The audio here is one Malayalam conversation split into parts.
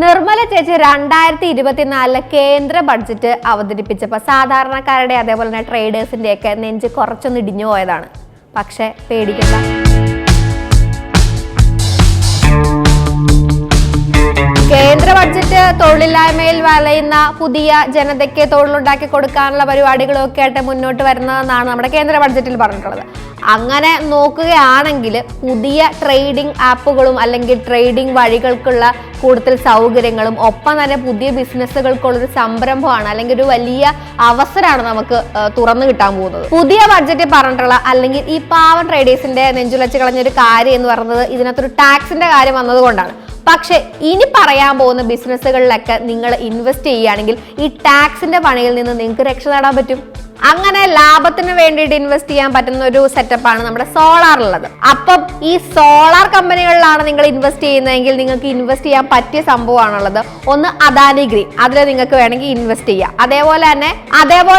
നിർമ്മല ചേച്ചി 2024 കേന്ദ്ര ബഡ്ജറ്റ് അവതരിപ്പിച്ചപ്പോൾ സാധാരണക്കാരുടെ അതേപോലെ തന്നെ ട്രേഡേഴ്സിന്റെ ഒക്കെ നെഞ്ച് കുറച്ചൊന്ന് ഇടിഞ്ഞു പോയതാണ്. പക്ഷെ പേടിക്കണ്ട, കേന്ദ്ര ബഡ്ജറ്റ് തൊഴിലില്ലായ്മയിൽ വലയുന്ന പുതിയ ജനതയ്ക്ക് തൊഴിലുണ്ടാക്കി കൊടുക്കാനുള്ള പരിപാടികളൊക്കെ ആയിട്ട് മുന്നോട്ട് വരുന്നതെന്നാണ് നമ്മുടെ കേന്ദ്ര ബഡ്ജറ്റിൽ പറഞ്ഞിട്ടുള്ളത്. അങ്ങനെ നോക്കുകയാണെങ്കിൽ പുതിയ ട്രേഡിംഗ് ആപ്പുകളും അല്ലെങ്കിൽ ട്രേഡിംഗ് വഴികൾക്കുള്ള കൂടുതൽ സൗകര്യങ്ങളും ഒപ്പം തന്നെ പുതിയ ബിസിനസ്സുകൾക്കുള്ളൊരു സംരംഭമാണ് അല്ലെങ്കിൽ ഒരു വലിയ അവസരമാണ് നമുക്ക് തുറന്നു കിട്ടാൻ പോകുന്നത്. പുതിയ ബഡ്ജറ്റ് പറഞ്ഞിട്ടുള്ള അല്ലെങ്കിൽ ഈ പാവം ട്രേഡേഴ്സിന്റെ നെഞ്ചുലച്ച് കളഞ്ഞൊരു കാര്യം എന്ന് പറയുന്നത് ഇതിനകത്തൊരു ടാക്സിന്റെ കാര്യം വന്നതുകൊണ്ടാണ്. പക്ഷെ ഇനി പറയാൻ പോകുന്ന ബിസിനസ്സുകളിലൊക്കെ നിങ്ങൾ ഇൻവെസ്റ്റ് ചെയ്യുകയാണെങ്കിൽ ഈ ടാക്സിന്റെ പണിയിൽ നിന്ന് നിങ്ങൾക്ക് രക്ഷ നേടാൻ പറ്റും. അങ്ങനെ ലാഭത്തിന് വേണ്ടിയിട്ട് ഇൻവെസ്റ്റ് ചെയ്യാൻ പറ്റുന്ന ഒരു സെറ്റപ്പാണ് നമ്മുടെ സോളാറിലുള്ളത്. അപ്പം ഈ സോളാർ കമ്പനികളിലാണ് നിങ്ങൾ ഇൻവെസ്റ്റ് ചെയ്യുന്നതെങ്കിൽ നിങ്ങൾക്ക് ഇൻവെസ്റ്റ് ചെയ്യാൻ പറ്റിയ സംഭവമാണുള്ളത്. ഒന്ന് അദാനി ഗ്രീൻ, അതിൽ നിങ്ങൾക്ക് വേണമെങ്കിൽ ഇൻവെസ്റ്റ് ചെയ്യാം. അതേപോലെ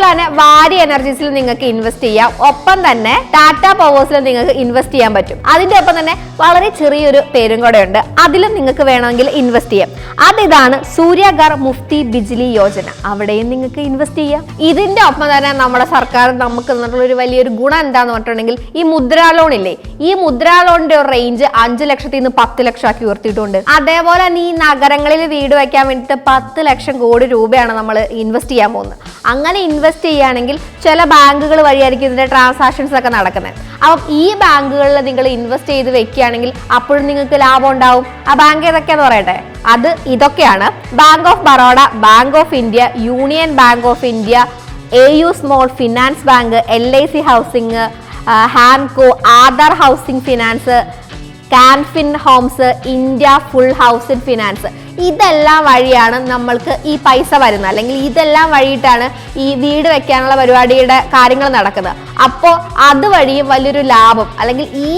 തന്നെ വാരി എനർജീസിൽ നിങ്ങൾക്ക് ഇൻവെസ്റ്റ് ചെയ്യാം. ഒപ്പം തന്നെ ടാറ്റ പവേഴ്സിൽ നിങ്ങൾക്ക് ഇൻവെസ്റ്റ് ചെയ്യാൻ പറ്റും. അതിന്റെ ഒപ്പം തന്നെ വളരെ ചെറിയൊരു പേരും കൂടെ ഉണ്ട്, അതിലും നിങ്ങൾക്ക് വേണമെങ്കിൽ ഇൻവെസ്റ്റ് ചെയ്യാം. അതിതാണ് സൂര്യഘർ മുഫ്തി ബിജ്ലി യോജന. അവിടെയും നിങ്ങൾക്ക് ഇൻവെസ്റ്റ് ചെയ്യാം. ഇതിന്റെ ഒപ്പം തന്നെ നമ്മുടെ സർക്കാർ നമുക്ക് തന്നിട്ടുള്ള ഒരു വലിയൊരു ഗുണം എന്താന്ന് പറഞ്ഞിട്ടുണ്ടെങ്കിൽ ഈ മുദ്രാ ലോൺ ഇല്ലേ, ഈ മുദ്രാ ലോണിന്റെ ഒരു റേഞ്ച് 5 ലക്ഷത്തിൽ നിന്ന് 10 ലക്ഷം ആക്കി ഉയർത്തിയിട്ടുണ്ട്. അതേപോലെ തന്നെ ഈ നഗരങ്ങളിൽ വീട് വയ്ക്കാൻ വേണ്ടിയിട്ട് 10 ലക്ഷം കോടി രൂപയാണ് നമ്മൾ ഇൻവെസ്റ്റ് ചെയ്യാൻ പോകുന്നത്. അങ്ങനെ ഇൻവെസ്റ്റ് ചെയ്യുകയാണെങ്കിൽ ചില ബാങ്കുകൾ വഴിയായിരിക്കും ഇതിന്റെ ട്രാൻസാക്ഷൻസ് ഒക്കെ നടക്കുന്നത്. അപ്പം ഈ ബാങ്കുകളിൽ നിങ്ങൾ ഇൻവെസ്റ്റ് ചെയ്ത് വെക്കുകയാണെങ്കിൽ അപ്പോഴും നിങ്ങൾക്ക് ലാഭം ഉണ്ടാവും. ആ ബാങ്ക് ഏതൊക്കെയാന്ന് പറയട്ടെ, അത് ഇതൊക്കെയാണ്: bank of Baroda, bank of India, union bank of India, AU small finance bank, LIC housing, ഹാൻകോ, Aadhaar housing finance, Canfin homes, India full housing finance. ഇതെല്ലാം വഴിയാണ് നമ്മൾക്ക് ഈ പൈസ വരുന്നത്, അല്ലെങ്കിൽ ഇതെല്ലാം വഴിയിട്ടാണ് ഈ വീട് വെക്കാനുള്ള പരിപാടിയുടെ കാര്യങ്ങൾ നടക്കുന്നത്. അപ്പോൾ അതുവഴിയും വലിയൊരു ലാഭം, അല്ലെങ്കിൽ ഈ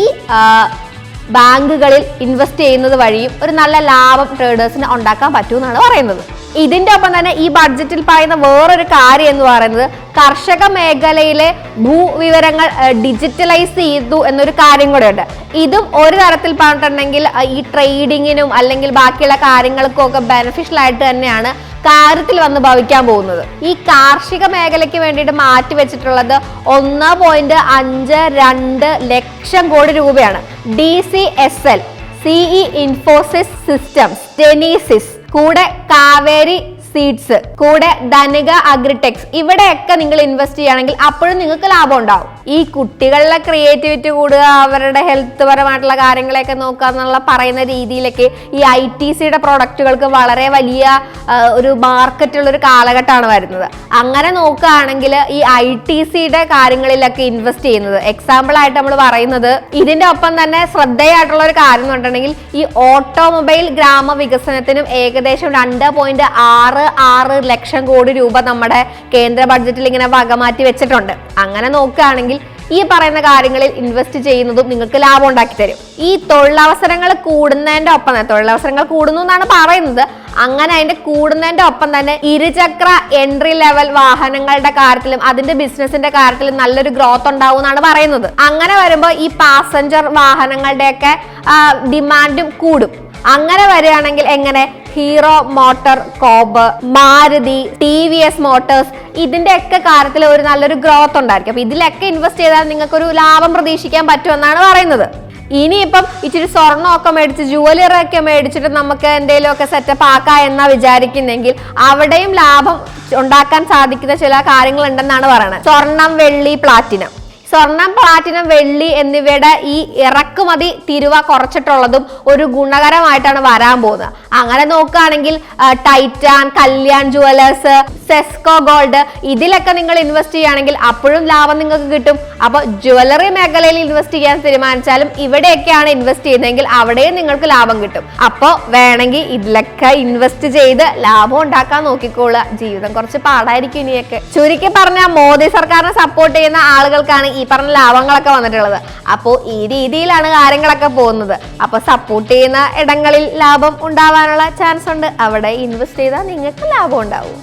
ബാങ്കുകളിൽ ഇൻവെസ്റ്റ് ചെയ്യുന്നത് വഴിയും ഒരു നല്ല ലാഭം ട്രേഡേഴ്സിന് ഉണ്ടാക്കാൻ പറ്റുമെന്നാണ് പറയുന്നത്. ഇതിന്റെ ഒപ്പം തന്നെ ഈ ബഡ്ജറ്റിൽ പറയുന്ന വേറൊരു കാര്യം എന്ന് പറയുന്നത് കർഷക മേഖലയിലെ ഭൂവിവരങ്ങൾ ഡിജിറ്റലൈസ് ചെയ്തു എന്നൊരു കാര്യം കൂടെ ഉണ്ട്. ഇതും ഒരു തരത്തിൽ പറഞ്ഞിട്ടുണ്ടെങ്കിൽ ഈ ട്രേഡിങ്ങിനും അല്ലെങ്കിൽ ബാക്കിയുള്ള കാര്യങ്ങൾക്കും ഒക്കെ ബെനിഫിഷ്യൽ ആയിട്ട് തന്നെയാണ് കാര്യത്തിൽ വന്ന് ഭവിക്കാൻ പോകുന്നത്. ഈ കാർഷിക മേഖലയ്ക്ക് വേണ്ടിയിട്ട് മാറ്റി വെച്ചിട്ടുള്ളത് 1.52 ലക്ഷം കോടി രൂപയാണ്. DCSL, CE ഇൻഫോസിസ് സിസ്റ്റംസ്, ടെനീസിസ്, കൂടെ കാവേരി സീഡ്സ്, കൂടെ ധനിക അഗ്രിടെക്സ്, ഇവിടെയൊക്കെ നിങ്ങൾ ഇൻവെസ്റ്റ് ചെയ്യുകയാണെങ്കിൽ അപ്പോഴും നിങ്ങൾക്ക് ലാഭം ഉണ്ടാവും. ഈ കുട്ടികളുടെ ക്രിയേറ്റിവിറ്റി കൂടുക, അവരുടെ ഹെൽത്ത് പരമായിട്ടുള്ള കാര്യങ്ങളെയൊക്കെ നോക്കുക എന്നുള്ള പറയുന്ന രീതിയിലൊക്കെ ഈ ITCയുടെ പ്രൊഡക്റ്റുകൾക്ക് വളരെ വലിയ ഒരു മാർക്കറ്റുള്ള ഒരു കാലഘട്ടമാണ് വരുന്നത്. അങ്ങനെ നോക്കുകയാണെങ്കിൽ ഈ ITCയുടെ കാര്യങ്ങളിലൊക്കെ ഇൻവെസ്റ്റ് ചെയ്യുന്നത് എക്സാമ്പിൾ ആയിട്ട് നമ്മൾ പറയുന്നത്. ഇതിന്റെ ഒപ്പം തന്നെ ശ്രദ്ധേയമായിട്ടുള്ള ഒരു കാര്യം എന്ന് പറഞ്ഞിട്ടുണ്ടെങ്കിൽ ഈ ഓട്ടോമൊബൈൽ ഗ്രാമ വികസനത്തിനും ഏകദേശം 2.66 ലക്ഷം കോടി രൂപ നമ്മുടെ കേന്ദ്ര ബഡ്ജറ്റിൽ ഇങ്ങനെ വകമാറ്റി വെച്ചിട്ടുണ്ട്. അങ്ങനെ നോക്കുകയാണെങ്കിൽ ഈ പറയുന്ന കാര്യങ്ങളിൽ ഇൻവെസ്റ്റ് ചെയ്യുന്നതും നിങ്ങൾക്ക് ലാഭം ഉണ്ടാക്കി തരും. ഈ തൊഴിലവസരങ്ങൾ കൂടുന്നതിന്റെ ഒപ്പം തന്നെ, തൊഴിലവസരങ്ങൾ കൂടുന്നു എന്നാണ് പറയുന്നത്, അങ്ങനെ അതിന്റെ കൂടുന്നതിന്റെ ഒപ്പം തന്നെ ഇരുചക്ര എൻട്രി ലെവൽ വാഹനങ്ങളുടെ കാര്യത്തിലും അതിന്റെ ബിസിനസിന്റെ കാര്യത്തിലും നല്ലൊരു ഗ്രോത്ത് ഉണ്ടാവും എന്നാണ് പറയുന്നത്. അങ്ങനെ വരുമ്പോൾ ഈ പാസഞ്ചർ വാഹനങ്ങളുടെയൊക്കെ ഡിമാൻഡും കൂടും. അങ്ങനെ വരികയാണെങ്കിൽ എങ്ങനെ hero motor corp, Maruti, TVS Motors, ഇതിന്റെ ഒക്കെ കാര്യത്തിൽ ഒരു നല്ലൊരു ഗ്രോത്ത് ഉണ്ടായിരിക്കും. അപ്പൊ ഇതിലൊക്കെ ഇൻവെസ്റ്റ് ചെയ്താൽ നിങ്ങൾക്കൊരു ലാഭം പ്രതീക്ഷിക്കാൻ പറ്റുമെന്നാണ് പറയുന്നത്. ഇനിയിപ്പം ഇച്ചിരി സ്വർണ്ണമൊക്കെ മേടിച്ച് ജുവലറി ഒക്കെ മേടിച്ചിട്ട് നമുക്ക് എന്തെങ്കിലുമൊക്കെ സെറ്റപ്പ് ആക്കാം എന്നാ വിചാരിക്കുന്നെങ്കിൽ അവിടെയും ലാഭം ഉണ്ടാക്കാൻ സാധിക്കുന്ന ചില കാര്യങ്ങൾ ഉണ്ടെന്നാണ് പറയുന്നത്. സ്വർണം, വെള്ളി, പ്ലാറ്റിനം. സ്വർണം, പ്ലാറ്റിനം, വെള്ളി എന്നിവയുടെ ഈ ഇറക്കുമതി തിരുവ കുറച്ചിട്ടുള്ളതും ഒരു ഗുണകരമായിട്ടാണ് വരാൻ പോകുന്നത്. അങ്ങനെ നോക്കുകയാണെങ്കിൽ Titan, Kalyan jewellers, Sesko gold, ഇതിലൊക്കെ നിങ്ങൾ ഇൻവെസ്റ്റ് ചെയ്യുകയാണെങ്കിൽ അപ്പോഴും ലാഭം നിങ്ങൾക്ക് കിട്ടും. അപ്പോൾ ജ്വല്ലറി മേഖലയിൽ ഇൻവെസ്റ്റ് ചെയ്യാൻ തീരുമാനിച്ചാലും ഇവിടെയൊക്കെയാണ് ഇൻവെസ്റ്റ് ചെയ്യുന്നതെങ്കിൽ അവിടെയും നിങ്ങൾക്ക് ലാഭം കിട്ടും. അപ്പോൾ വേണമെങ്കിൽ ഇതിലൊക്കെ ഇൻവെസ്റ്റ് ചെയ്ത് ലാഭം ഉണ്ടാക്കാൻ നോക്കിക്കോളുക. ജീവിതം കുറച്ച് പാടായിരിക്കും ഇനിയൊക്കെ. ചുരുക്കി പറഞ്ഞാൽ മോദി സർക്കാരിനെ സപ്പോർട്ട് ചെയ്യുന്ന ആളുകൾക്കാണ് ഈ പറഞ്ഞ ലാഭങ്ങളൊക്കെ വന്നിട്ടുള്ളത്. അപ്പോൾ ഈ രീതിയിലാണ് കാര്യങ്ങളൊക്കെ പോകുന്നത്. അപ്പോൾ സപ്പോർട്ട് ചെയ്യുന്ന ഇടങ്ങളിൽ ലാഭം ഉണ്ടാവാനുള്ള ചാൻസ് ഉണ്ട്. അവിടെ ഇൻവെസ്റ്റ് ചെയ്താൽ നിങ്ങൾക്ക് ലാഭം ഉണ്ടാവും.